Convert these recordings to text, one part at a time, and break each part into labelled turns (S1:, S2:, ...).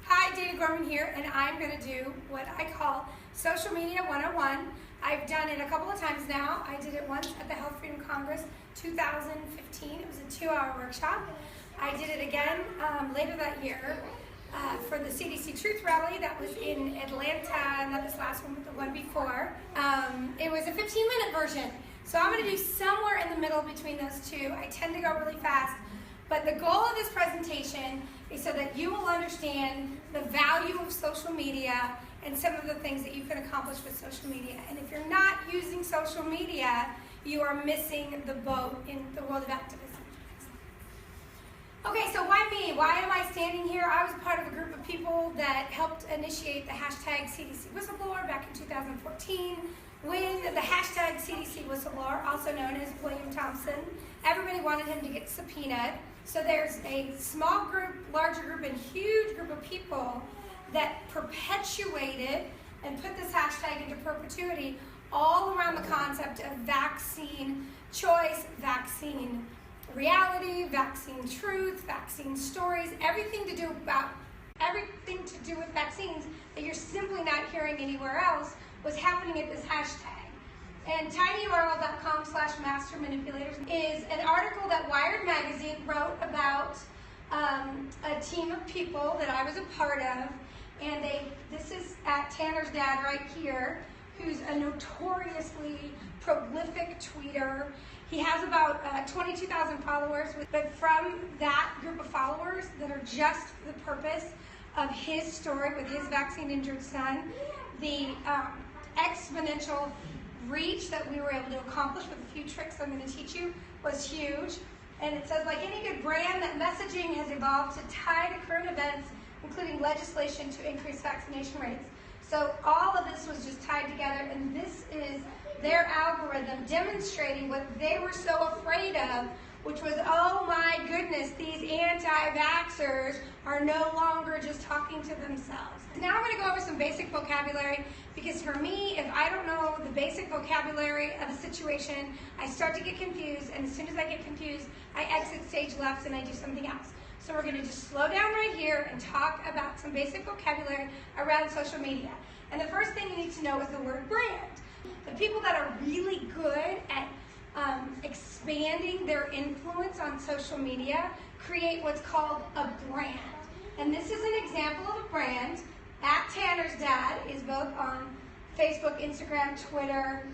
S1: Hi, Dana Gorman here, and I'm going to do what I call Social Media 101. I've done it a couple of times now. I did it once at the Health Freedom Congress 2015. It was a 2-hour workshop. I did it again later that year for the CDC Truth Rally that was in Atlanta, not this last one, but the one before. It was a 15-minute version. So I'm going to do somewhere in the middle between those two. I tend to go really fast. But the goal of this presentation is so that you will understand the value of social media and some of the things that you can accomplish with social media. And if you're not using social media, you are missing the boat in the world of activism. Okay, so why me? Why am I standing here? I was part of a group of people that helped initiate the hashtag CDC Whistleblower back in 2014 when the hashtag CDC Whistleblower, also known as William Thompson, everybody wanted him to get subpoenaed. So there's a small group, larger group, and huge group of people that perpetuated and put this hashtag into perpetuity all around the concept of vaccine choice, vaccine reality, vaccine truth, vaccine stories, everything to do with vaccines that you're simply not hearing anywhere else was happening at this hashtag. And tinyurl.com/mastermanipulators is an article that Wired Magazine wrote about a team of people that I was a part of. And this is at Tanner's dad right here, who's a notoriously prolific tweeter. He has about 22,000 followers, but from that group of followers that are just the purpose of his story with his vaccine-injured son, the exponential reach that we were able to accomplish with a few tricks I'm going to teach you was huge. And it says, like any good brand, that messaging has evolved to tie to current events, including legislation to increase vaccination rates. So all of this was just tied together, and this is their algorithm demonstrating what they were so afraid of, which was, oh my goodness, these anti-vaxxers are no longer just talking to themselves. Now I'm going to go over some basic vocabulary, because for me, if I don't know the basic vocabulary of a situation, I start to get confused, and as soon as I get confused, I exit stage left and I do something else. So we're going to just slow down right here and talk about some basic vocabulary around social media. And the first thing you need to know is the word brand. The people that are really good at expanding their influence on social media create what's called a brand. And this is an example of a brand. At Tanner's dad is both on Facebook, Instagram, Twitter,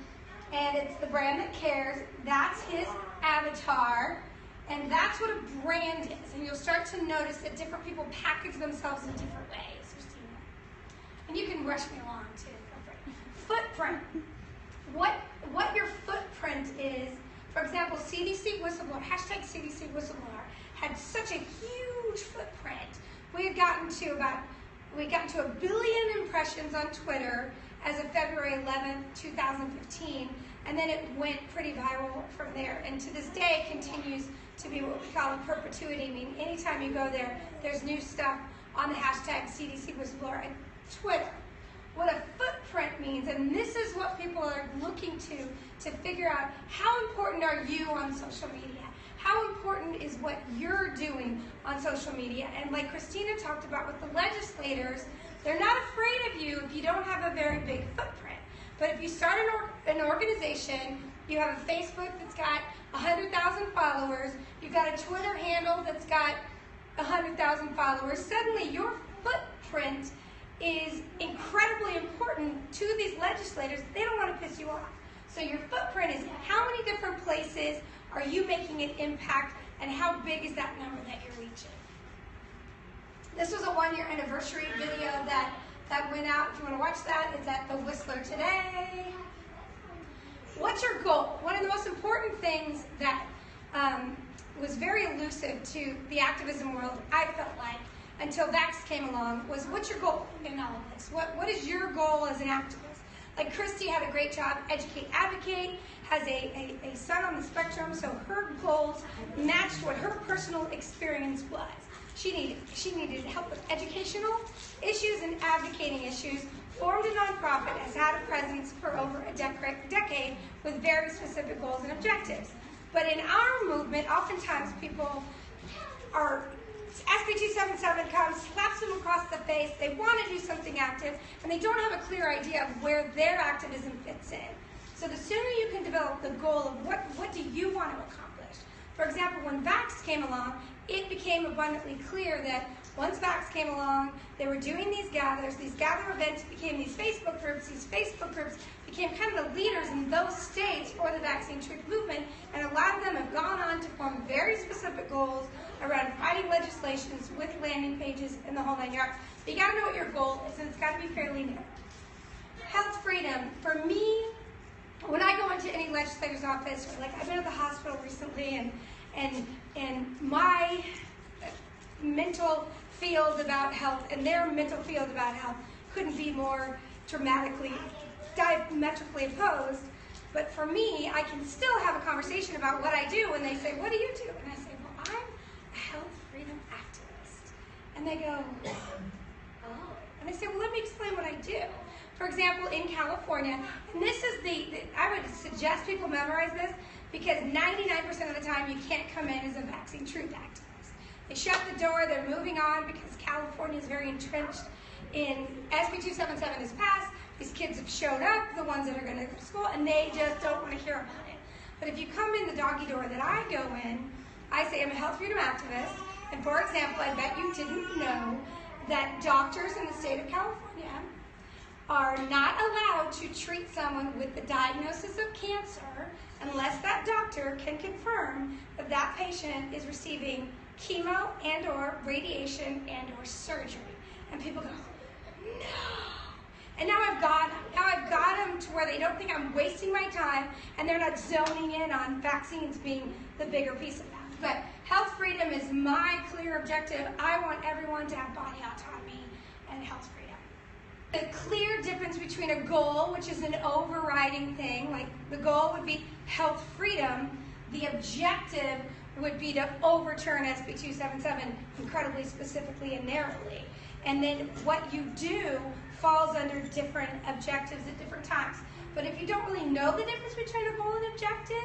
S1: and it's the brand that cares. That's his avatar, and that's what a brand is. And you'll start to notice that different people package themselves in different ways, Christina. And you can rush me along too. Footprint. What your footprint is. For example, CDC Whistleblower, hashtag CDC Whistleblower, had such a huge footprint. We had gotten to 1 billion impressions on Twitter as of February 11th, 2015, and then it went pretty viral from there. And to this day, continues to be what we call a perpetuity. I mean, anytime you go there, there's new stuff on the hashtag CDC Whistleblower and Twitter. What a footprint means, and this is what people are looking to figure out, how important are you on social media? How important is what you're doing on social media? And like Christina talked about with the legislators, they're not afraid of you if you don't have a very big footprint. But if you start an organization, you have a Facebook that's got 100,000 followers, you've got a Twitter handle that's got 100,000 followers, suddenly your footprint is incredibly important to these legislators. They don't want to piss you off. So your footprint is how many different places are you making an impact, and how big is that number that you're reaching? This was a 1-year anniversary video that went out. If you want to watch that, it's at The Whistler today. What's your goal? One of the most important things that was very elusive to the activism world, I felt like, until Vax came along, was what's your goal in all of this? What is your goal as an activist? Like Christy had a great job, educate, advocate, has a son on the spectrum, so her goals matched what her personal experience was. She needed help with educational issues and advocating issues, formed a nonprofit, has had a presence for over a decade with very specific goals and objectives. But in our movement, oftentimes people are SB277 comes, slaps them across the face, they want to do something active, and they don't have a clear idea of where their activism fits in. So the sooner you can develop the goal of what do you want to accomplish. For example, when Vax came along, it became abundantly clear that once Vax came along, they were doing these gathers. These gather events became these Facebook groups. These Facebook groups became kind of the leaders in those states for the vaccine truth movement, and a lot of them have gone on to form very specific goals around fighting legislations with landing pages and the whole 9 yards. But you got to know what your goal is, and it's got to be fairly new. Health freedom. For me, when I go into any legislator's office, or like I've been at the hospital recently, and my mental field about health and their mental field about health couldn't be more diametrically opposed. But for me, I can still have a conversation about what I do when they say, "What do you do?" And I say, "Well, I'm a health freedom activist." And they go, "Oh." And I say, "Well, let me explain what I do." For example, in California, and this is I would suggest people memorize this because 99% of the time you can't come in as a vaccine truth activist. They shut the door, they're moving on because California is very entrenched in SB277 is passed. These kids have showed up, the ones that are going to go to school, and they just don't want to hear about it. But if you come in the doggy door that I go in, I say I'm a health freedom activist, and for example, I bet you didn't know that doctors in the state of California are not allowed to treat someone with the diagnosis of cancer unless that doctor can confirm that that patient is receiving chemo and or radiation and or surgery. And people go, "No." And now I've got them to where they don't think I'm wasting my time and they're not zoning in on vaccines being the bigger piece of that. But health freedom is my clear objective. I want everyone to have body autonomy and health freedom. The clear difference between a goal, which is an overriding thing, like the goal would be health freedom, the objective would be to overturn SB277 incredibly specifically and narrowly. And then what you do falls under different objectives at different times. But if you don't really know the difference between a goal and objective,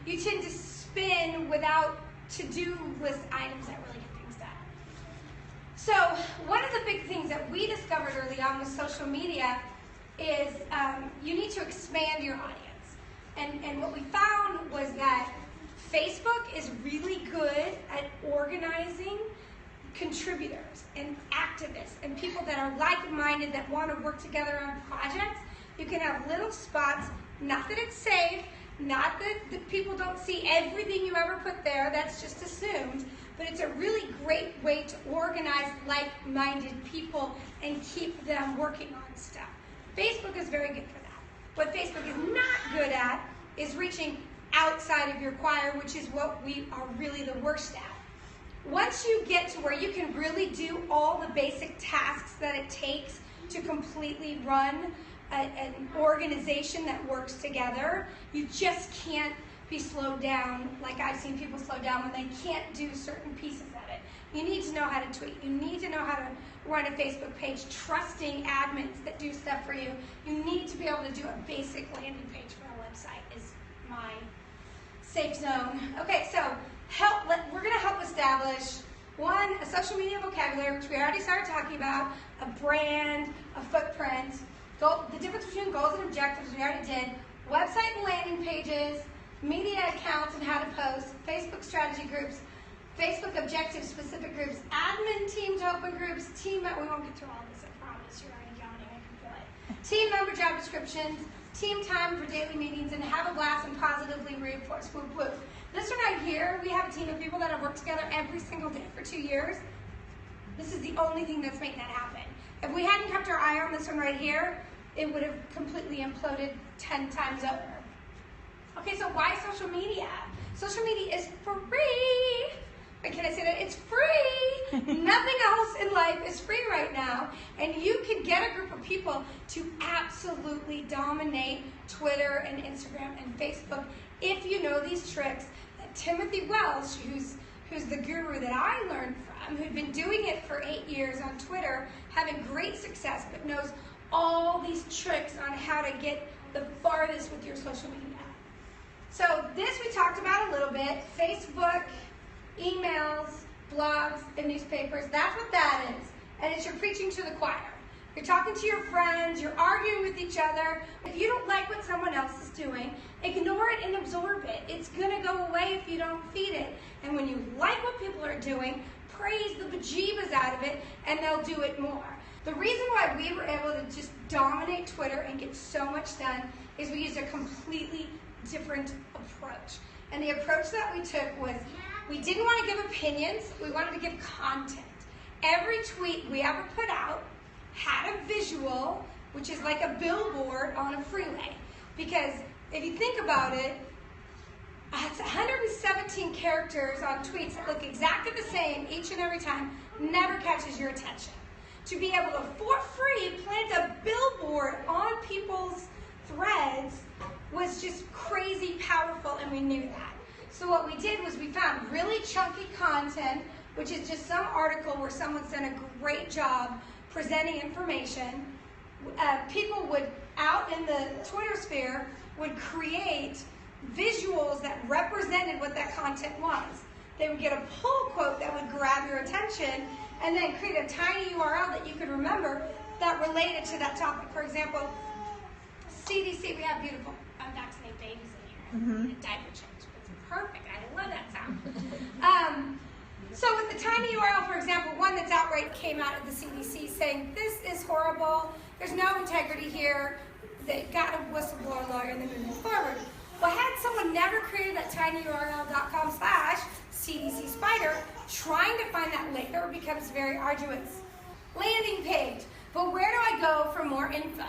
S1: you tend to spin without to-do list items that really get things done. So one of the big things that we discovered early on with social media is you need to expand your audience. And what we found was that Facebook is really good at organizing contributors and activists and people that are like-minded that want to work together on projects. You can have little spots, not that it's safe, not that the people don't see everything you ever put there, that's just assumed, but it's a really great way to organize like-minded people and keep them working on stuff. Facebook is very good for that. What Facebook is not good at is reaching outside of your choir, which is what we are really the worst at. Once you get to where you can really do all the basic tasks that it takes to completely run an organization that works together, you just can't be slowed down like I've seen people slow down when they can't do certain pieces of it. You need to know how to tweet. You need to know how to run a Facebook page, trusting admins that do stuff for you. You need to be able to do a basic landing page for a website is my safe zone. Okay, so we're going to help establish, one, a social media vocabulary, which we already started talking about, a brand, a footprint, the difference between goals and objectives, we already did, website and landing pages, media accounts and how to post, Facebook strategy groups, Facebook objective-specific groups, admin team to open groups, we won't get through all this, I promise, you're already yawning, I can feel it. Team member job descriptions, team time for daily meetings, and have a blast and positively reinforce, whoop whoop. This one right here, we have a team of people that have worked together every single day for 2 years. This is the only thing that's making that happen. If we hadn't kept our eye on this one right here, it would have completely imploded 10 times over. Okay, so why social media? Social media is free. Wait, can I say that? It's free. Nothing else in life is free right now. And you can get a group of people to absolutely dominate Twitter and Instagram and Facebook if you know these tricks that Timothy Welsh, who's the guru that I learned from, who'd been doing it for 8 years on Twitter, having great success, but knows all these tricks on how to get the farthest with your social media. So this we talked about a little bit, Facebook, emails, blogs, and newspapers. That's what that is. And it's you're preaching to the choir. You're talking to your friends, you're arguing with each other. If you don't like what someone else is doing, ignore it and absorb it. It's gonna go away if you don't feed it. And when you like what people are doing, praise the bejeebas out of it, and they'll do it more. The reason why we were able to just dominate Twitter and get so much done is we used a completely different approach. And the approach that we took was, we didn't want to give opinions, we wanted to give content. Every tweet we ever put out had a visual, which is like a billboard on a freeway. Because if you think about it, it's 117 characters on tweets that look exactly the same each and every time, never catches your attention. To be able to, for free, plant a billboard on people's threads was just crazy powerful, and we knew that. So what we did was we found really chunky content, which is just some article where someone's done a great job presenting information. People would, out in the Twitter sphere, would create visuals that represented what that content was. They would get a pull quote that would grab your attention, and then create a tiny URL that you could remember that related to that topic. For example, CDC, we have beautiful unvaccinated babies in here. And a diaper change. It's perfect. I love that sound. So with the tiny URL, for example, one that's outright came out of the CDC saying, this is horrible, there's no integrity here, they got a whistleblower lawyer and they moved forward. Well, had someone never created that tinyurl.com/CDC Spider, trying to find that later becomes very arduous. Landing page, but where do I go for more info?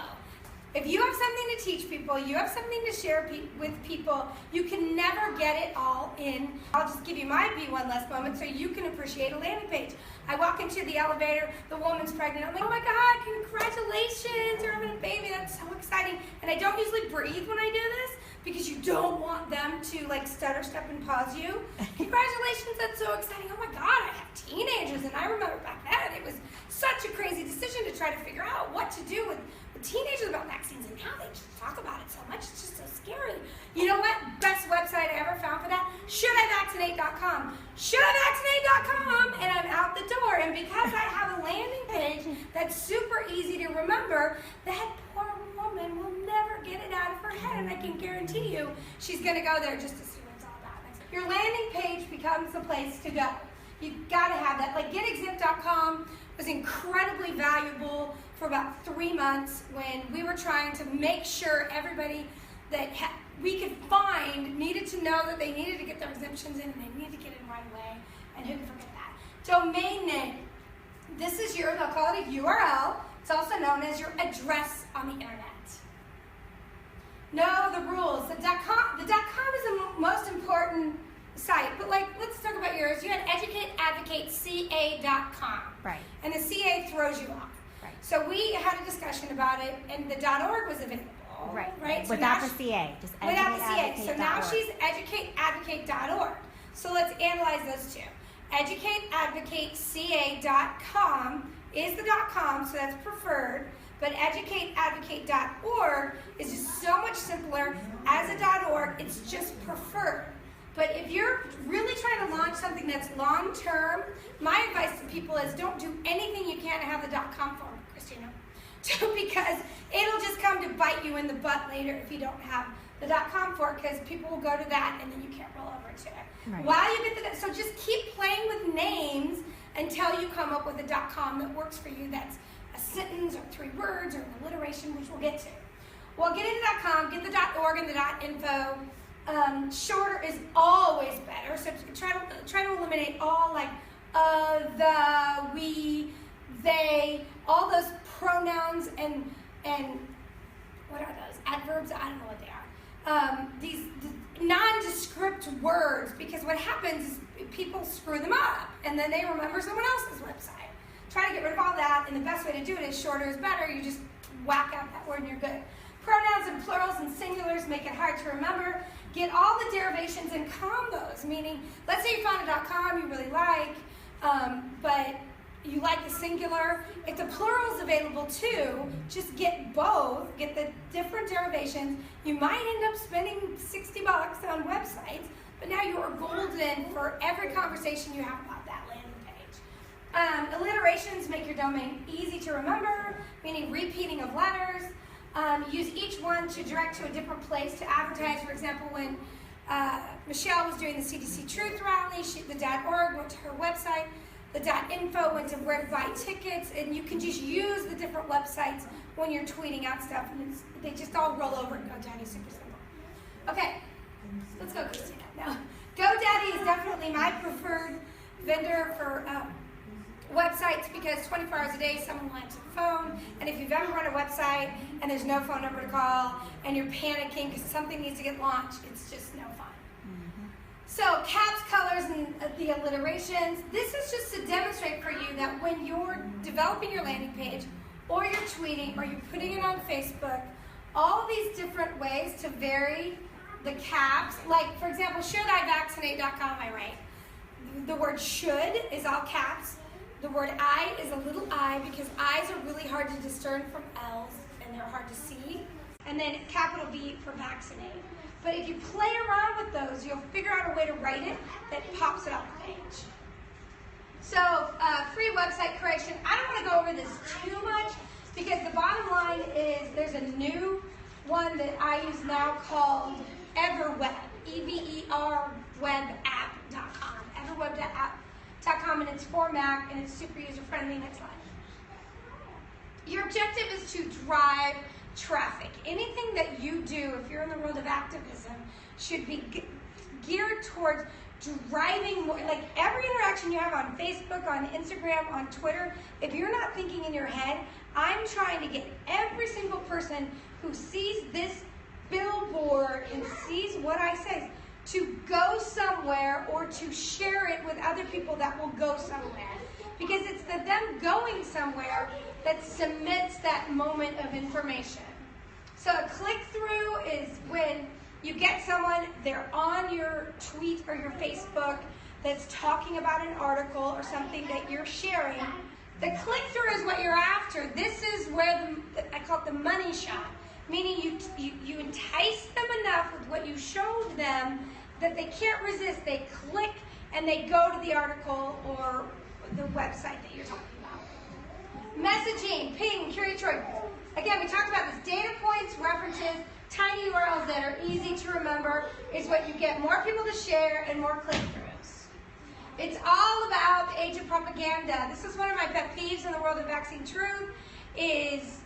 S1: If you have something to teach people, you have something to share with people, you can never get it all in. I'll just give you my Be One Less moment so you can appreciate a landing page. I walk into the elevator, the woman's pregnant, I'm like, oh my God, congratulations, you're having a baby, that's so exciting. And I don't usually breathe when I do this because you don't want them to like stutter, step, and pause you. Congratulations, that's so exciting. Oh my God, I have teenagers, and I remember back then it was such a crazy decision to try to figure out what to do with teenagers about vaccines, and now they just talk about it so much, it's just so scary. You know what? Best website I ever found for that? ShouldIVaccinate.com. ShouldIVaccinate.com, and I'm out the door. And because I have a landing page that's super easy to remember, that poor woman will never get it out of her head, and I can guarantee you she's going to go there just to see what it's all about. Your landing page becomes the place to go. You've got to have that. Like GetExempt.com was incredibly valuable for about 3 months when we were trying to make sure everybody that we could find needed to know that they needed to get their exemptions in, and they needed to get in right away, and who can forget that. Domain name. This is they'll call it a URL. It's also known as your address on the internet. Know the rules. The .com is the most important site, but like, let's talk about yours. You had educateadvocateca.com.
S2: Right.
S1: And the CA throws you off.
S2: Right.
S1: So we had a discussion about it, and the .org was available.
S2: Right.
S1: Right. So
S2: without the CA, just
S1: without the CA. So now
S2: educateadvocate.org.
S1: she's educateadvocate.org. So let's analyze those two. Educateadvocateca.com is the .com, so that's preferred. But educateadvocate.org is just so much simpler. As a .org, it's just preferred. But if you're really trying to launch something that's long-term, my advice to people is don't do anything you can to have the .com form, Christina. Because it'll just come to bite you in the butt later if you don't have the .com for it, because people will go to that and then you can't roll over to it.
S2: Right.
S1: While you get so just keep playing with names until you come up with a .com that works for you, that's a sentence or 3 words or an alliteration, which we'll get to. Well, get into .com, get the .org and the .info. Shorter is always better, so try to eliminate all like the, we, they, all those pronouns and what are those? Adverbs? I don't know what they are. These nondescript words, because what happens is people screw them up and then they remember someone else's website. Try to get rid of all that, and the best way to do it is shorter is better. You just whack out that word and you're good. Pronouns and plurals and singulars make it hard to remember. Get all the derivations and combos, meaning, let's say you found a .com you really like, but you like the singular. If the plural is available too, just get both, get the different derivations. You might end up spending $60 on websites, but now you are golden for every conversation you have about that landing Alliterations make your domain easy to remember, meaning repeating of letters. Use each one to direct to a different place to advertise. For example, when Michelle was doing the CDC Truth Rally, the .org went to her website, the .info went to where to buy tickets, and you can just use the different websites when you're tweeting out stuff, and they just all roll over and GoDaddy is super simple. Okay, let's go Christina now. GoDaddy is definitely my preferred vendor for websites because 24 hours a day someone will answer the phone, and if you've ever run a website and there's no phone number to call and you're panicking because something needs to get launched, it's just no fun. So caps, colors, and the alliterations. This is just to demonstrate for you that when you're developing your landing page or you're tweeting or you're putting it on Facebook, all these different ways to vary the caps, like for example, shouldivaccinate.com, I write. The word should is all caps. The word I is a little I because I's are really hard to discern from L's and they're hard to see. And then capital V for vaccinate. But if you play around with those, you'll figure out a way to write it that pops it on the page. So free website creation. I don't want to go over this too much because the bottom line is there's a new one that I use now called Everweb, EVER webapp.com, everweb.app.com, and it's for Mac and it's super user friendly. Next slide. Your objective is to drive traffic. Anything that you do, if you're in the world of activism, should be geared towards driving more. Like every interaction you have on Facebook, on Instagram, on Twitter, if you're not thinking in your head, I'm trying to get every single person who sees this billboard and sees what I say to go somewhere or to share it with other people that will go somewhere. Because it's them going somewhere that cements that moment of information. So a click-through is when you get someone, they're on your tweet or your Facebook that's talking about an article or something that you're sharing. The click-through is what you're after. This is where I call it the money shot, meaning you entice them enough with what you showed them that they can't resist. They click and they go to the article or the website that you're talking about. Messaging, ping, curatorial. Again, we talked about this. Data points, references, tiny URLs that are easy to remember is what you get more people to share and more click-throughs. It's all about the age of propaganda. This is one of my pet peeves in the world of vaccine truth is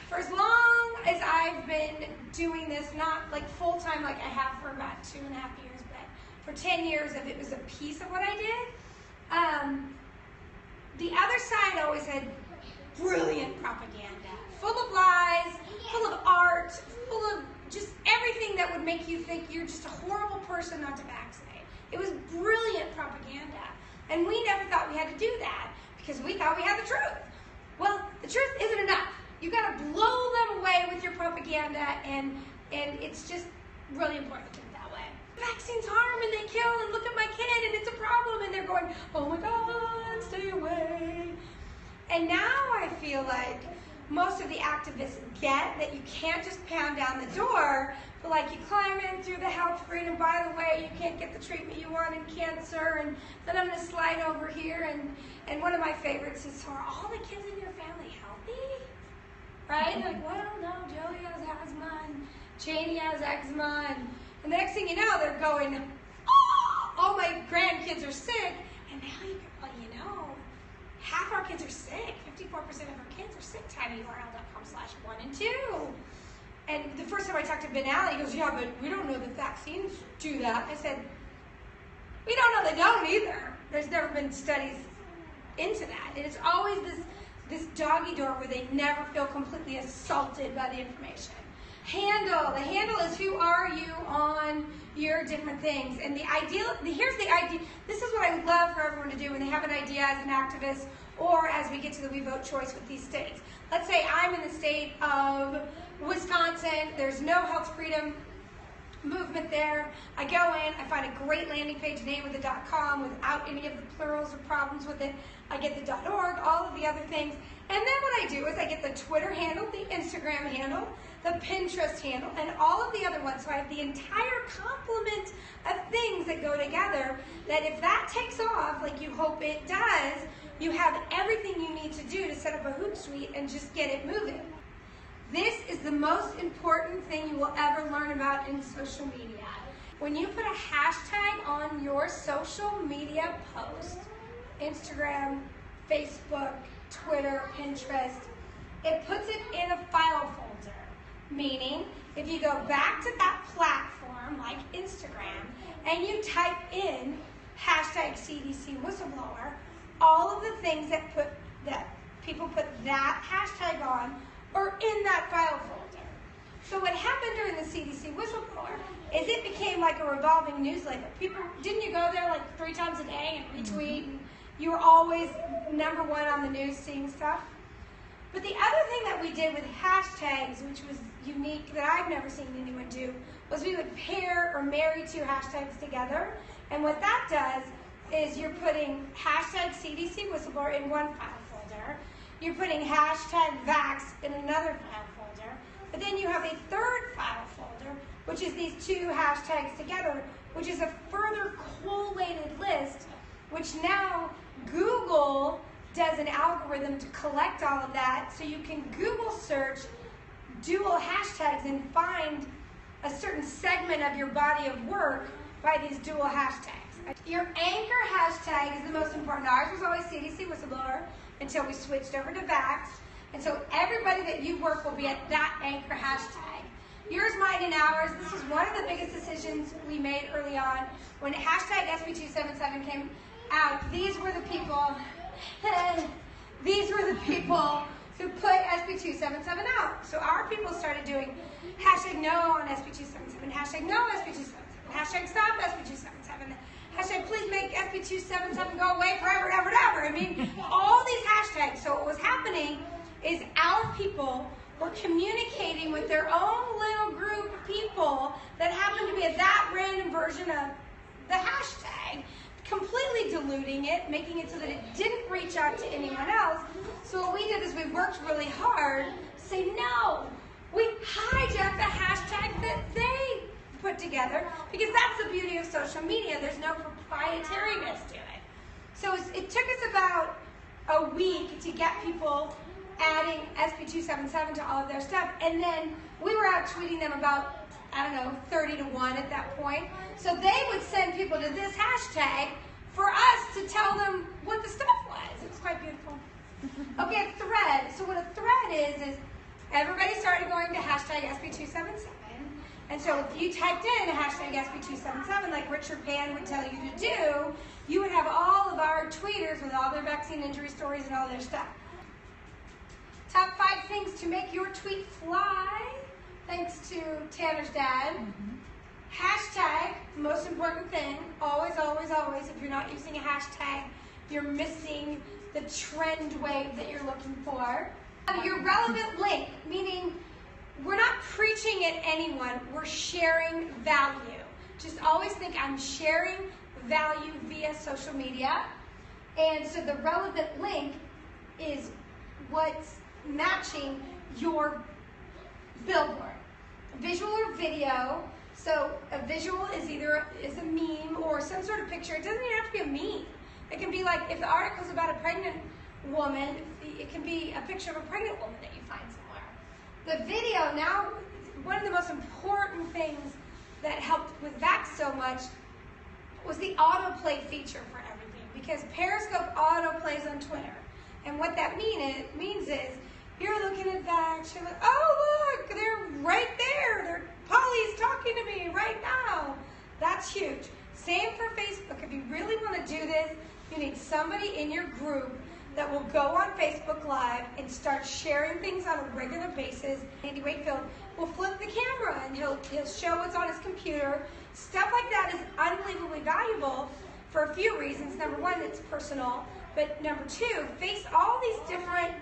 S1: for as long as I've been doing this, not like full-time like I have for about 2.5 years, but for 10 years if it was a piece of what I did, the other side always had brilliant propaganda, full of lies, full of art, full of just everything that would make you think you're just a horrible person not to vaccinate. It was brilliant propaganda. And we never thought we had to do that because we thought we had the truth. Well, the truth isn't enough. You got to blow them away with your propaganda, and it's just really important to do it that way. Vaccines harm and they kill, and look at my kid and it's a problem, and they're going, oh my God, stay away. And now I feel like most of the activists get that you can't just pound down the door, but like you climb in through the health screen, and by the way, you can't get the treatment you want in cancer, and then I'm going to slide over here, and one of my favorites is, so are all the kids in your family healthy? Right? And like, well, no, Joey has asthma, and Janie has eczema, and the next thing you know, they're going, oh, all my grandkids are sick, and now you know, half our kids are sick. 54% of our kids are sick. tinyurl.com/1 and 2. And the first time I talked to Ben Alley, he goes, yeah, but we don't know that vaccines do that. I said, we don't know they don't either. There's never been studies into that. And it's always this doggy door where they never feel completely assaulted by the information. Handle. The handle is who are you on your different things. And here's the idea. This is what I would love for everyone to do when they have an idea as an activist or as we get to the We Vote choice with these states. Let's say I'm in the state of Wisconsin. There's no health freedom movement there. I go in, I find a great landing page name with the .com without any of the plurals or problems with it. I get the .org, all of the other things. And then what I do is I get the Twitter handle, the Instagram handle, the Pinterest handle, and all of the other ones. So I have the entire complement of things that go together that that if that takes off, like you hope it does, you have everything you need to do to set up a Hootsuite and just get it moving. This is the most important thing you will ever learn about in social media. When you put a hashtag on your social media post, Instagram, Facebook, Twitter, Pinterest, it puts it in a file folder. Meaning, if you go back to that platform, like Instagram, and you type in hashtag CDC whistleblower, all of the things that people put that hashtag on are in that file folder. So what happened during the CDC whistleblower is it became like a revolving newsletter. Didn't you go there like 3 times a day and retweet, and you were always #1 on the news seeing stuff? But the other thing that we did with hashtags, which was unique, that I've never seen anyone do, was we would pair or marry 2 hashtags together. And what that does is you're putting hashtag CDC whistleblower in one file folder, you're putting hashtag vax in another file folder, but then you have a third file folder, which is these 2 hashtags together, which is a further collated list, which now Google does an algorithm to collect all of that, so you can Google search dual hashtags and find a certain segment of your body of work by these dual hashtags. Your anchor hashtag is the most important. Ours was always CDC whistleblower until we switched over to Vax, and so everybody that you work will be at that anchor hashtag. Yours, mine, and ours, this was one of the biggest decisions we made early on. When hashtag SB277 came out, these were the people who put SB277 out. So our people started doing hashtag no on SB277, hashtag no SB277, hashtag stop SB277, hashtag please make SB277 go away forever, ever, ever. I mean, all these hashtags. So what was happening is our people were communicating with their own little group of people that happened to be at that random version of the hashtag, completely diluting it, making it so that it didn't reach out to anyone else. So what we did is we worked really hard to say, no, we hijacked the hashtag that they put together, because that's the beauty of social media. There's no proprietariness to it. So it took us about a week to get people adding SB277 to all of their stuff, and then we were out tweeting them about, I don't know, 30 to 1 at that point. So they would send people to this hashtag for us to tell them what the stuff was. It was quite beautiful. Okay, a thread. So what a thread is everybody started going to hashtag SB277. And so if you typed in hashtag SB277, like Richard Pan would tell you to do, you would have all of our tweeters with all their vaccine injury stories and all their stuff. Top 5 things to make your tweet fly, thanks to Tanner's dad. Hashtag, most important thing, always, always, always, if you're not using a hashtag, you're missing the trend wave that you're looking for. Your relevant link, meaning we're not preaching at anyone, we're sharing value. Just always think I'm sharing value via social media. And so the relevant link is what's matching your billboard. Visual or video. So a visual is either a meme or some sort of picture. It doesn't even have to be a meme. It can be like, if the article's about a pregnant woman, it can be a picture of a pregnant woman that you find somewhere. The video, now, one of the most important things that helped with Vax so much was the autoplay feature for everything, because Periscope autoplays on Twitter. And what that means is, you're looking at Vax, you're like, oh look, they're right there. Polly's talking to me right now. That's huge. Same for Facebook. If you really want to do this, you need somebody in your group that will go on Facebook Live and start sharing things on a regular basis. Andy Wakefield will flip the camera and he'll show what's on his computer. Stuff like that is unbelievably valuable for a few reasons. Number one, it's personal. But number two, all these different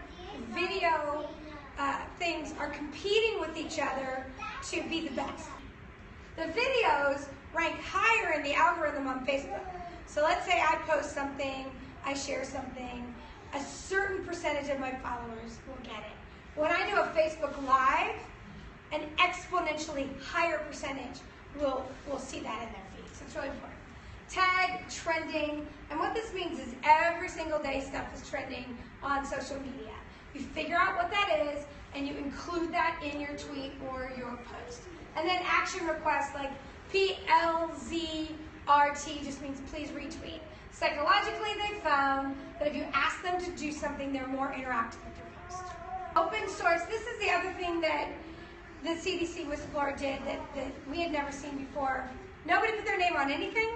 S1: video things are competing with each other to be the best. The videos rank higher in the algorithm on Facebook. So let's say I post something, I share something, a certain percentage of my followers will get it. When I do a Facebook Live, an exponentially higher percentage will see that in their feed. So it's really important. tag trending, and what this means is every single day stuff is trending on social media. You figure out what that is, and you include that in your tweet or your post. And then action requests like PLZRT just means please retweet. Psychologically, they found that if you ask them to do something, they're more interactive with your post. Open source, this is the other thing that the CDC whistleblower did that we had never seen before. Nobody put their name on anything.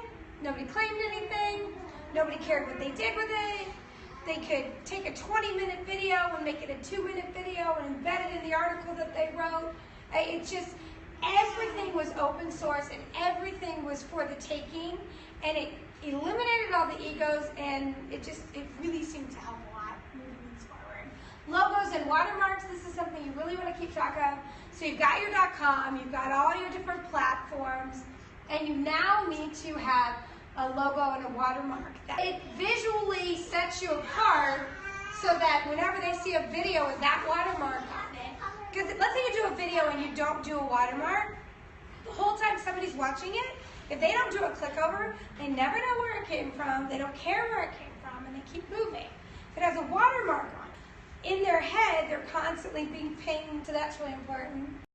S1: Nobody claimed anything. Nobody cared what they did with it. They could take a 20-minute video and make it a 2-minute video and embed it in the article that they wrote. It's just, everything was open source and everything was for the taking, and it eliminated all the egos, and it really seemed to help a lot moving things forward. Logos and watermarks, this is something you really want to keep track of. So you've got your .com, you've got all your different platforms, and you now need to have a logo and a watermark. It visually sets you apart so that whenever they see a video with that watermark on it, because let's say you do a video and you don't do a watermark, the whole time somebody's watching it, if they don't do a click over, they never know where it came from, they don't care where it came from, and they keep moving. If it has a watermark on it, in their head, they're constantly being pinged, so that's really important.